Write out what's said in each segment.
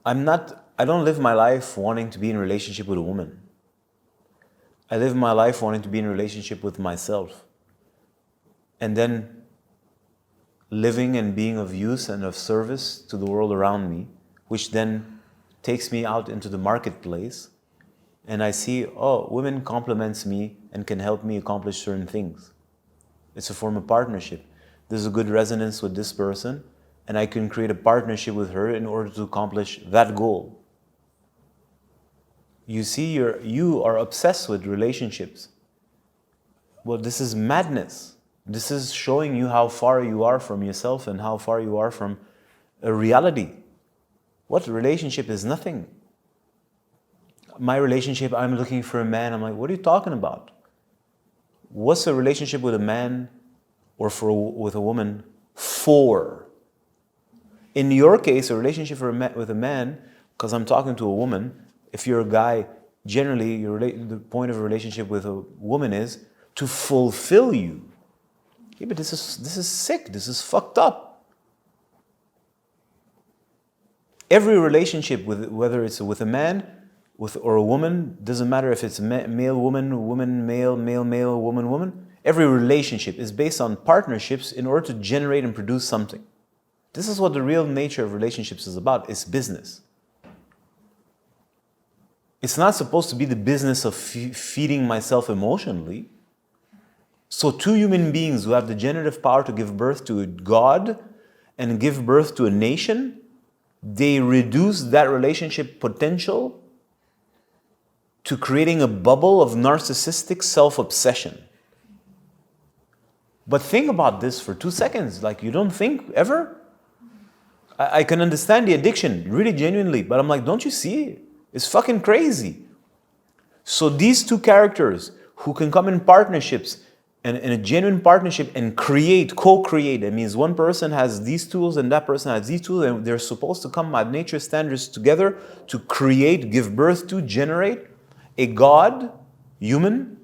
I don't live my life wanting to be in a relationship with a woman. I live my life wanting to be in a relationship with myself. And then living and being of use and of service to the world around me, which then takes me out into the marketplace. And I see, oh, women complements me and can help me accomplish certain things. It's a form of partnership. There's a good resonance with this person, and I can create a partnership with her in order to accomplish that goal. You see, you are obsessed with relationships. Well, this is madness. This is showing you how far you are from yourself and how far you are from a reality. What relationship is nothing? My relationship, I'm looking for a man. I'm like, what are you talking about? What's a relationship with a man or with a woman for? In your case, a relationship with a man, because I'm talking to a woman, if you're a guy, generally the point of a relationship with a woman is to fulfill you. Yeah, but this is sick. This is fucked up. Every relationship, whether it's with a man or a woman, doesn't matter if it's male, woman, male, male, woman, woman. Every relationship is based on partnerships in order to generate and produce something. This is what the real nature of relationships is about. It's business. It's not supposed to be the business of feeding myself emotionally. So two human beings who have the generative power to give birth to a God and give birth to a nation, they reduce that relationship potential to creating a bubble of narcissistic self-obsession. But think about this for 2 seconds. Like, you don't think ever? I can understand the addiction, really genuinely, but I'm like, don't you see it? It's fucking crazy. So these two characters who can come in partnerships and in a genuine partnership and co-create. That means one person has these tools and that person has these tools, and they're supposed to come by nature standards together to create, give birth to, generate a God, human,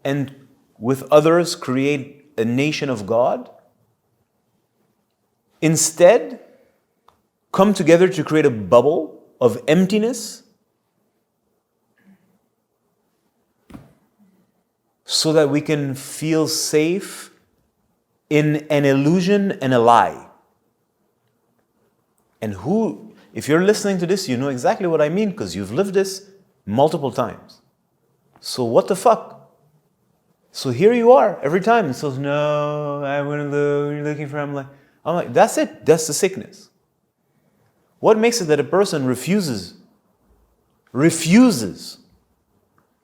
and with others create a nation of God. Instead, come together to create a bubble of emptiness so that we can feel safe in an illusion and a lie. And if you're listening to this, you know exactly what I mean because you've lived this multiple times. So what the fuck? So here you are every time. It says, no, I wouldn't look, you're looking for, I'm like, that's it. That's the sickness. What makes it that a person refuses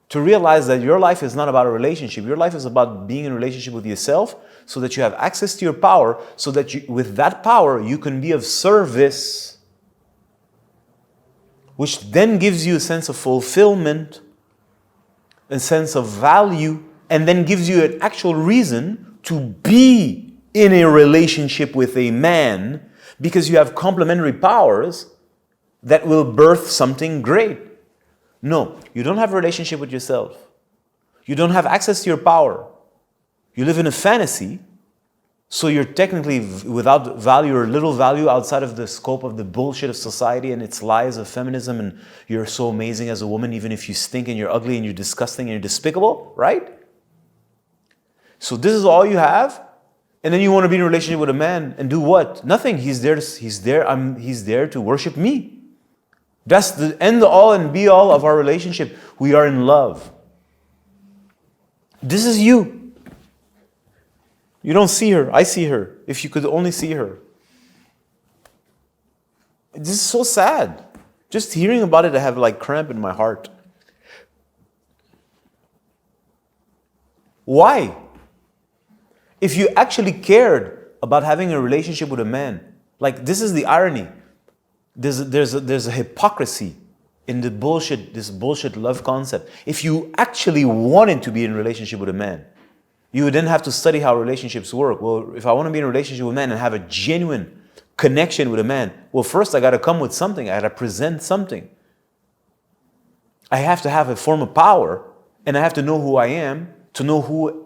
to realize that your life is not about a relationship? Your life is about being in a relationship with yourself so that you have access to your power, so that with that power you can be of service, which then gives you a sense of fulfillment, a sense of value, and then gives you an actual reason to be in a relationship with a man, because you have complementary powers that will birth something great. No, you don't have a relationship with yourself. You don't have access to your power. You live in a fantasy, so you're technically without value or little value outside of the scope of the bullshit of society and its lies of feminism, and you're so amazing as a woman even if you stink and you're ugly and you're disgusting and you're despicable, right? So this is all you have? And then you want to be in a relationship with a man and do what? Nothing. He's there to worship me. That's the end all and be all of our relationship. We are in love. This is you. You don't see her. I see her. If you could only see her. This is so sad. Just hearing about it, I have like cramp in my heart. Why? If you actually cared about having a relationship with a man, like this is the irony. There's a hypocrisy in this bullshit love concept. If you actually wanted to be in a relationship with a man, you would then have to study how relationships work. Well, if I want to be in a relationship with a man and have a genuine connection with a man, well, first I got to come with something. I got to present something. I have to have a form of power, and I have to know who I am, to know who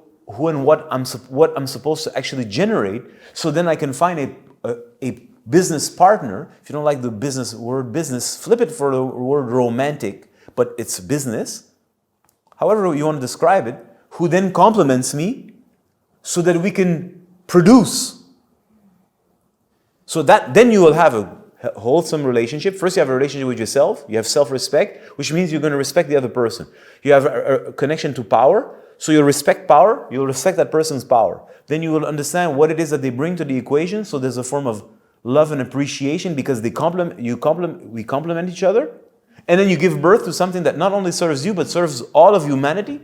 and what I'm supposed to actually generate, so then I can find a business partner, if you don't like the word business, flip it for the word romantic, but it's business, however you want to describe it, who then compliments me so that we can produce. So that then you will have a wholesome relationship. First, you have a relationship with yourself. You have self-respect, which means you're going to respect the other person. You have a connection to power. So you'll respect power. You'll respect that person's power. Then you will understand what it is that they bring to the equation. So there's a form of love and appreciation because we complement each other. And then you give birth to something that not only serves you, but serves all of humanity.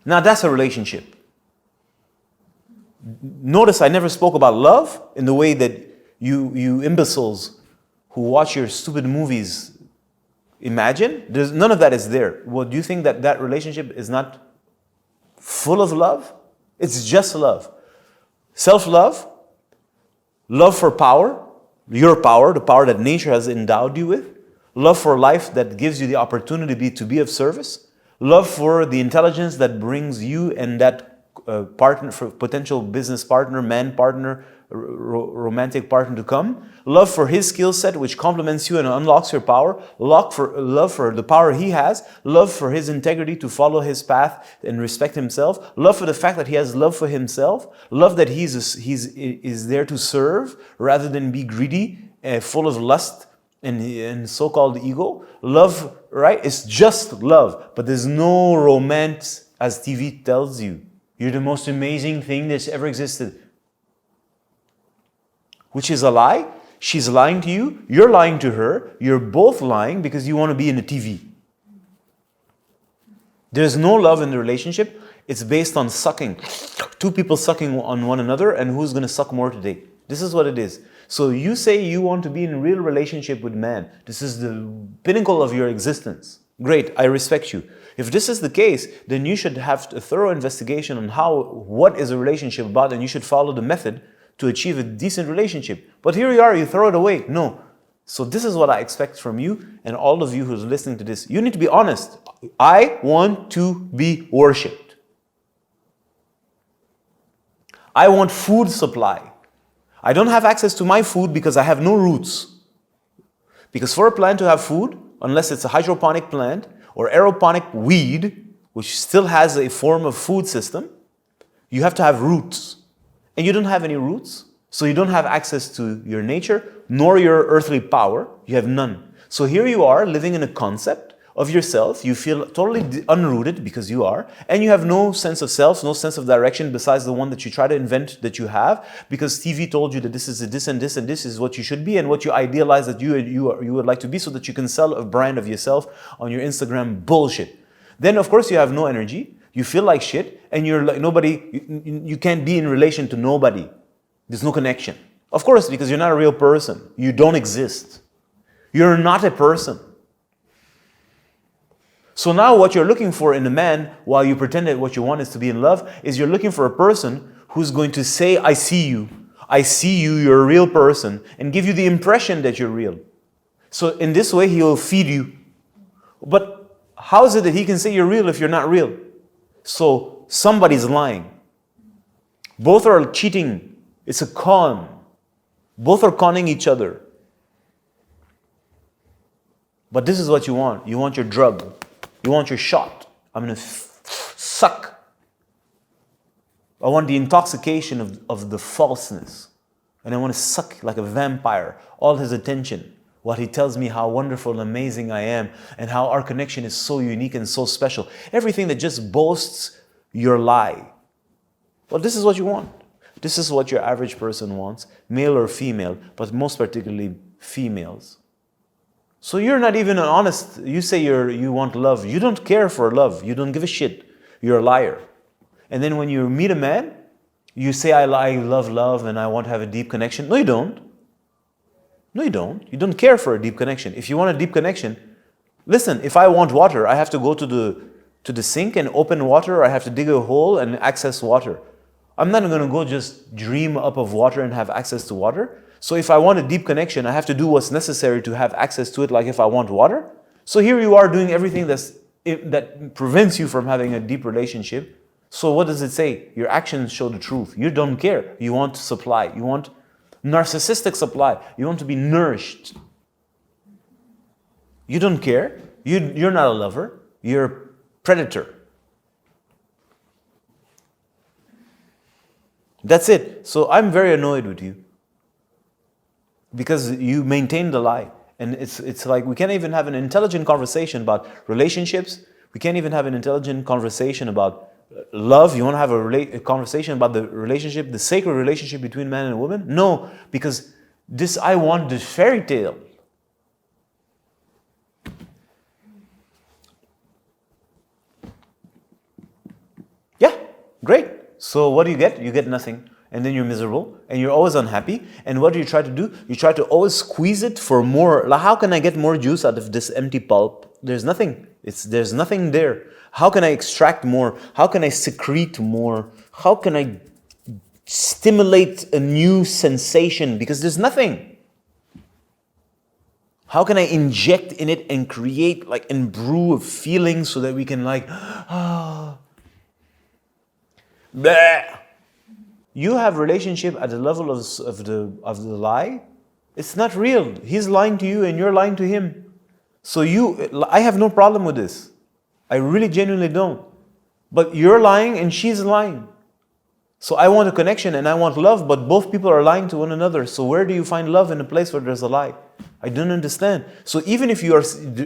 Now that's a relationship. Notice I never spoke about love in the way that you imbeciles who watch your stupid movies imagine. None of that is there. Well, do you think that relationship is not full of love? It's just love. Self-love, love for power, your power, the power that nature has endowed you with, love for life that gives you the opportunity to be of service, love for the intelligence that brings you and that partner, for potential business partner, man partner, romantic partner to come, love for his skill set which complements you and unlocks your power, love for the power he has, love for his integrity to follow his path and respect himself, love for the fact that he has love for himself, love that he's there to serve rather than be greedy, full of lust and so-called ego. Love, right? It's just love, but there's no romance as TV tells you. You're the most amazing thing that's ever existed. Which is a lie. She's lying to you. You're lying to her. You're both lying because you want to be in the TV. There's no love in the relationship. It's based on sucking. Two people sucking on one another, and who's going to suck more today? This is what it is. So you say you want to be in a real relationship with man. This is the pinnacle of your existence. Great, I respect you. If this is the case, then you should have a thorough investigation on what is a relationship about, and you should follow the method to achieve a decent relationship. But here you are, you throw it away. No. So this is what I expect from you and all of you who's listening to this. You need to be honest. I want to be worshipped. I want food supply. I don't have access to my food because I have no roots. Because for a plant to have food, unless it's a hydroponic plant or aeroponic weed, which still has a form of food system, you have to have roots. And you don't have any roots, so you don't have access to your nature, nor your earthly power. You have none. So here you are living in a concept of yourself. You feel totally unrooted because you are, and you have no sense of self, no sense of direction besides the one that you try to invent that you have because TV told you that this is this and this and this is what you should be and what you idealize that you would like to be so that you can sell a brand of yourself on your Instagram bullshit. Then of course you have no energy. You feel like shit, and you're like nobody. You can't be in relation to nobody. There's no connection. Of course, because you're not a real person. You don't exist. You're not a person. So now what you're looking for in a man, while you pretend that what you want is to be in love, is you're looking for a person who's going to say, I see you. I see you, you're a real person, and give you the impression that you're real. So in this way, he'll feed you. But how is it that he can say you're real if you're not real? So somebody's lying. Both are cheating. It's a con. Both are conning each other. But this is what you want. You want your drug. You want your shot. I'm going to suck. I want the intoxication of the falseness. And I want to suck like a vampire all his attention while he tells me how wonderful and amazing I am and how our connection is so unique and so special. Everything that just boasts your lie. Well, this is what you want. This is what your average person wants, male or female, but most particularly females. So you're not even honest. You say you want love. You don't care for love. You don't give a shit. You're a liar. And then when you meet a man, you say, I love love and I want to have a deep connection. No, you don't. No, you don't. You don't care for a deep connection. If you want a deep connection, listen, if I want water, I have to go to the sink and open water, or I have to dig a hole and access water. I'm not going to go just dream up of water and have access to water. So if I want a deep connection, I have to do what's necessary to have access to it, like if I want water. So here you are doing everything that prevents you from having a deep relationship. So what does it say? Your actions show the truth. You don't care. You want supply. You want Narcissistic supply. You want to be nourished. You don't care. You're not a lover. You're a predator. That's it. So I'm very annoyed with you because you maintain the lie. And it's like we can't even have an intelligent conversation about relationships. We can't even have an intelligent conversation about love. You want to have a conversation about the relationship, the sacred relationship between man and woman? No, because I want the fairy tale. Yeah, great. So what do you get? You get nothing. And then you're miserable and you're always unhappy. And what do you try to do? You try to always squeeze it for more. Like, how can I get more juice out of this empty pulp? There's nothing. There's nothing there. How can I extract more? How can I secrete more? How can I stimulate a new sensation? Because there's nothing. How can I inject in it and create, like, and brew a feeling so that we can, like, bleh. You have relationship at the level of the lie. It's not real. He's lying to you and you're lying to him. So I have no problem with this. I really genuinely don't. But you're lying and she's lying. So I want a connection and I want love, but both people are lying to one another. So where do you find love in a place where there's a lie? I don't understand. So even if you are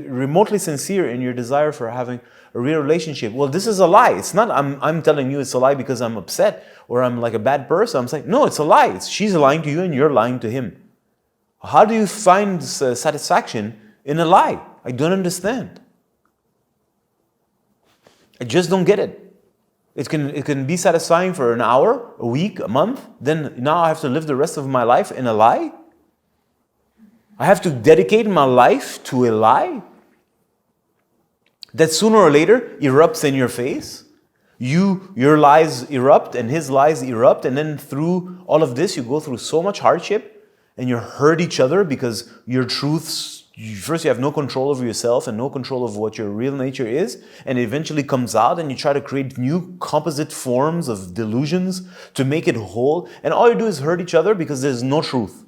remotely sincere in your desire for having a real relationship, well, this is a lie. It's not, I'm telling you it's a lie because I'm upset or I'm like a bad person. I'm saying, no, it's a lie. She's lying to you and you're lying to him. How do you find satisfaction in a lie? I don't understand. I just don't get it. It can be satisfying for an hour, a week, a month. Then now I have to live the rest of my life in a lie? I have to dedicate my life to a lie that sooner or later erupts in your face. Your lies erupt and his lies erupt, and then through all of this you go through so much hardship and you hurt each other because your truths, first you have no control over yourself and no control of what your real nature is, and it eventually comes out and you try to create new composite forms of delusions to make it whole, and all you do is hurt each other because there's no truth.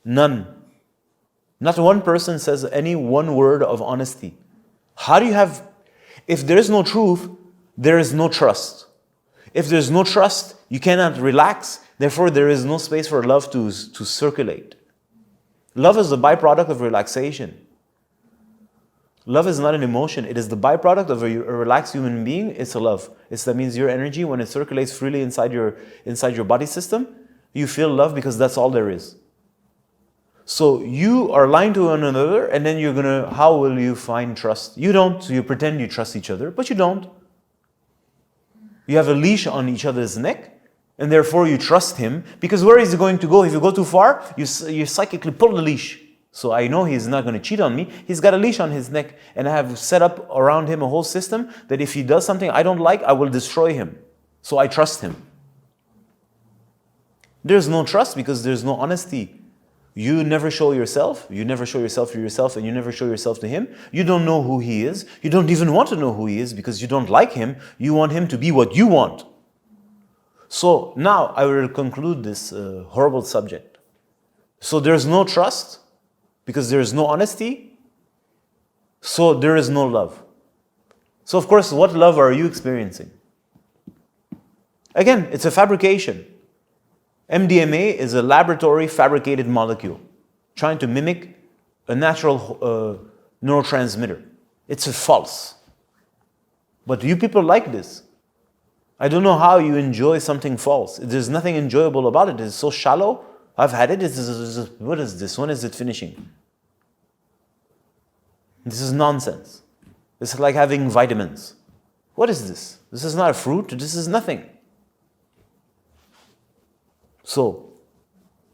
None. Not one person says any one word of honesty. How do you have, if there is no truth, there is no trust. If there's no trust, you cannot relax. Therefore, there is no space for love to circulate. Love is the byproduct of relaxation. Love is not an emotion. It is the byproduct of a relaxed human being. It's a love. That means your energy, when it circulates freely inside your body system, you feel love because that's all there is. So you are lying to one another, and then how will you find trust? You don't. So you pretend you trust each other, but you don't. You have a leash on each other's neck, and therefore you trust him, because where is he going to go? If you go too far, you psychically pull the leash. So I know he's not going to cheat on me. He's got a leash on his neck, and I have set up around him a whole system that if he does something I don't like, I will destroy him. So I trust him. There's no trust because there's no honesty. You never show yourself. You never show yourself to yourself, and you never show yourself to him. You don't know who he is. You don't even want to know who he is because you don't like him. You want him to be what you want. So now I will conclude this horrible subject. So there's no trust because there is no honesty. So there is no love. So of course, what love are you experiencing? Again, it's a fabrication. MDMA is a laboratory fabricated molecule trying to mimic a natural neurotransmitter. It's a false. But you people like this. I don't know how you enjoy something false. There's nothing enjoyable about it. It's so shallow. I've had it. What is this? When is it finishing? This is nonsense. It's like having vitamins. What is this? This is not a fruit. This is nothing. So,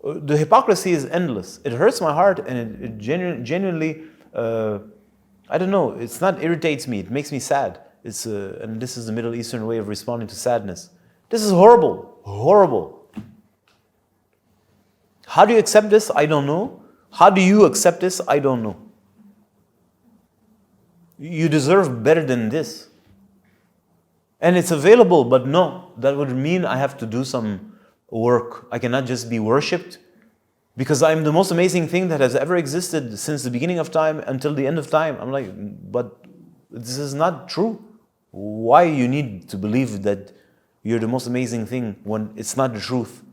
the hypocrisy is endless. It hurts my heart, and it genuinely, I don't know, it's not irritates me, it makes me sad. And this is the Middle Eastern way of responding to sadness. This is horrible, horrible. How do you accept this? I don't know. How do you accept this? I don't know. You deserve better than this. And it's available, but no, that would mean I have to do some work. I cannot just be worshipped Because I'm the most amazing thing that has ever existed since the beginning of time until the end of time. I'm like, but this is not true. Why you need to believe that you're the most amazing thing when it's not the truth?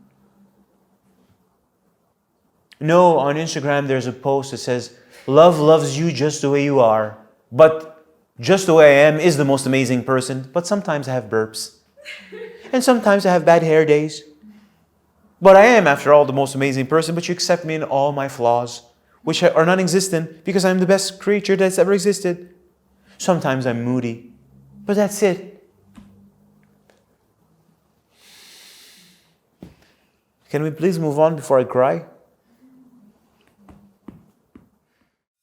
No, on Instagram there's a post that says, love loves you just the way you are. But just the way I am is the most amazing person. But sometimes I have burps. And sometimes I have bad hair days. But I am, after all, the most amazing person. But you accept me in all my flaws, which are non-existent because I'm the best creature that's ever existed. Sometimes I'm moody. But that's it. Can we please move on before I cry?